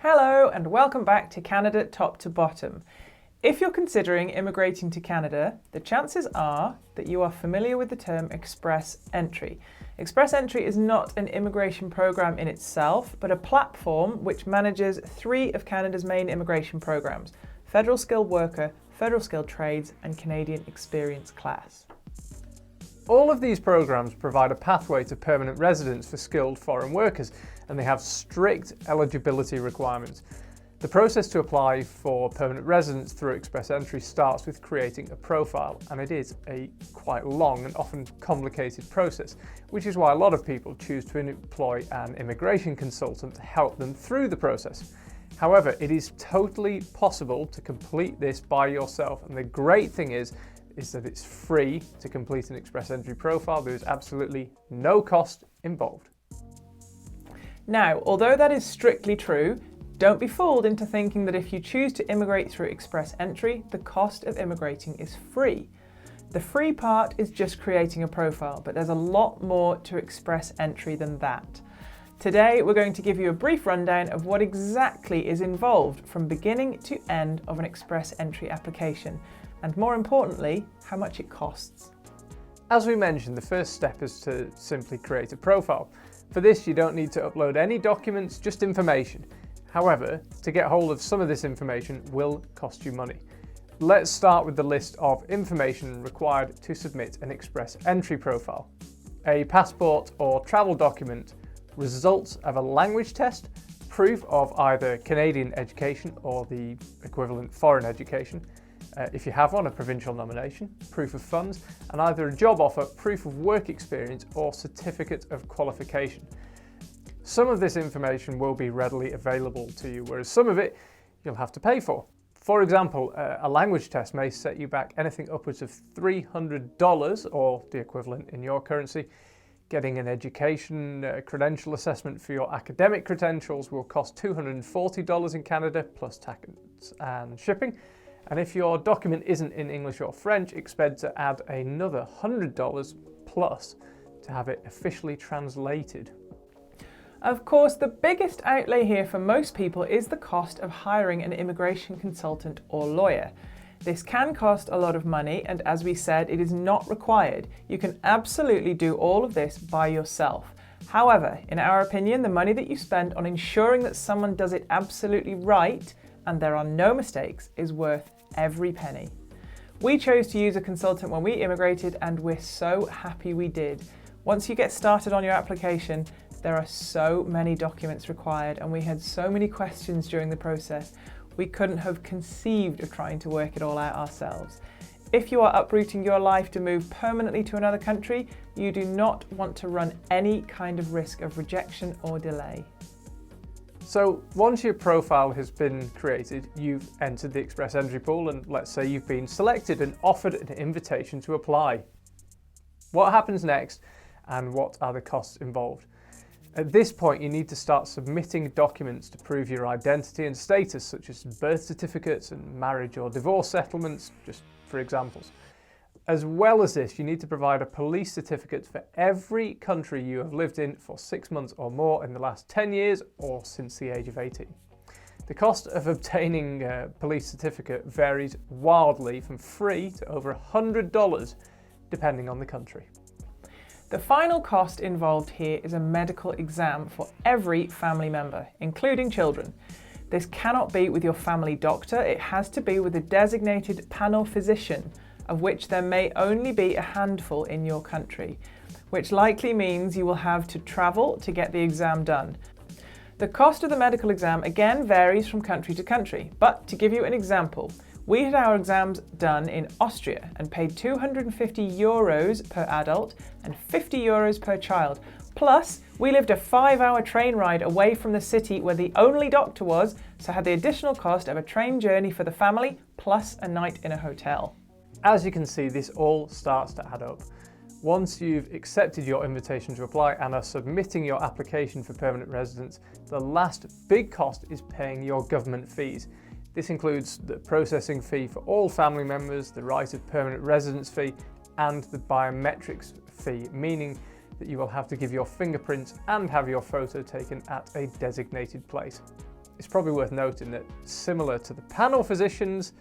Hello and welcome back to Canada Top to Bottom. If you're considering immigrating to Canada, the chances are that you are familiar with the term Express Entry. Express Entry is not an immigration program in itself, but a platform which manages three of Canada's main immigration programs: Federal Skilled Worker, Federal Skilled Trades and Canadian Experience Class. All of these programs provide a pathway to permanent residence for skilled foreign workers, and they have strict eligibility requirements. The process to apply for permanent residence through Express Entry starts with creating a profile, and it is a quite long and often complicated process, which is why a lot of people choose to employ an immigration consultant to help them through the process. However, it is totally possible to complete this by yourself, and the great thing is that it's free to complete an Express Entry profile. There is absolutely no cost involved. Now, although that is strictly true, don't be fooled into thinking that if you choose to immigrate through Express Entry, the cost of immigrating is free. The free part is just creating a profile, but there's a lot more to Express Entry than that. Today, we're going to give you a brief rundown of what exactly is involved from beginning to end of an Express Entry application, and more importantly, how much it costs. As we mentioned, the first step is to simply create a profile. For this, you don't need to upload any documents, just information. However, to get hold of some of this information will cost you money. Let's start with the list of information required to submit an Express Entry profile: a passport or travel document, results of a language test, proof of either Canadian education or the equivalent foreign education, if you have one, a provincial nomination, proof of funds, and either a job offer, proof of work experience, or certificate of qualification. Some of this information will be readily available to you, whereas some of it you'll have to pay for. For example, a language test may set you back anything upwards of $300, or the equivalent in your currency. Getting an education credential assessment for your academic credentials will cost $240 in Canada, plus tax and shipping. And if your document isn't in English or French, expect to add another $100 plus to have it officially translated. Of course, the biggest outlay here for most people is the cost of hiring an immigration consultant or lawyer. This can cost a lot of money, and as we said, it is not required. You can absolutely do all of this by yourself. However, in our opinion, the money that you spend on ensuring that someone does it absolutely right and there are no mistakes is worth every penny. We chose to use a consultant when we immigrated, and we're so happy we did. Once you get started on your application, there are so many documents required, and we had so many questions during the process. We couldn't have conceived of trying to work it all out ourselves. If you are uprooting your life to move permanently to another country, you do not want to run any kind of risk of rejection or delay. So once your profile has been created, you've entered the Express Entry pool, and let's say you've been selected and offered an invitation to apply. What happens next, and what are the costs involved? At this point, you need to start submitting documents to prove your identity and status, such as birth certificates and marriage or divorce settlements, just for examples. As well as this, you need to provide a police certificate for every country you have lived in for 6 months or more in the last 10 years or since the age of 18. The cost of obtaining a police certificate varies wildly from free to over $100 depending on the country. The final cost involved here is a medical exam for every family member, including children. This cannot be with your family doctor, it has to be with a designated panel physician, of which there may only be a handful in your country, which likely means you will have to travel to get the exam done. The cost of the medical exam again varies from country to country, but to give you an example, we had our exams done in Austria and paid €250 per adult and €50 per child. Plus, we lived a 5-hour train ride away from the city where the only doctor was, so had the additional cost of a train journey for the family, plus a night in a hotel. As you can see, this all starts to add up. Once you've accepted your invitation to apply and are submitting your application for permanent residence, the last big cost is paying your government fees. This includes the processing fee for all family members, the right of permanent residence fee, and the biometrics fee, meaning that you will have to give your fingerprints and have your photo taken at a designated place. It's probably worth noting that, similar to the panel physicians,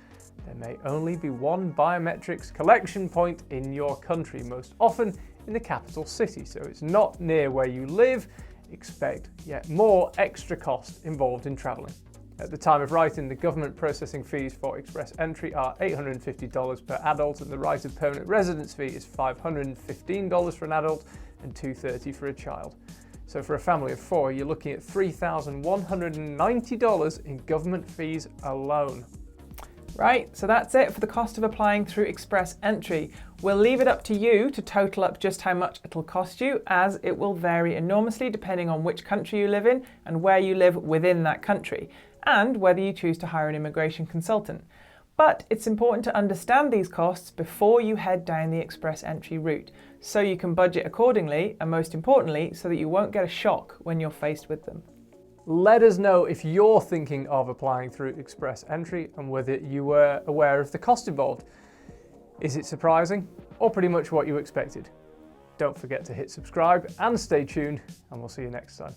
there may only be one biometrics collection point in your country, most often in the capital city, so it's not near where you live. Expect yet more extra cost involved in travelling. At the time of writing, the government processing fees for express entry are $850 per adult, and the right of permanent residence fee is $515 for an adult and $230 for a child. So for a family of 4, you're looking at $3,190 in government fees alone. Right, so that's it for the cost of applying through express entry. We'll leave it up to you to total up just how much it'll cost you, as it will vary enormously depending on which country you live in and where you live within that country, and whether you choose to hire an immigration consultant. But it's important to understand these costs before you head down the express entry route, so you can budget accordingly, and most importantly, so that you won't get a shock when you're faced with them. Let us know if you're thinking of applying through express entry and whether you were aware of the cost involved. Is it surprising, or pretty much what you expected? Don't forget to hit subscribe and stay tuned, and we'll see you next time.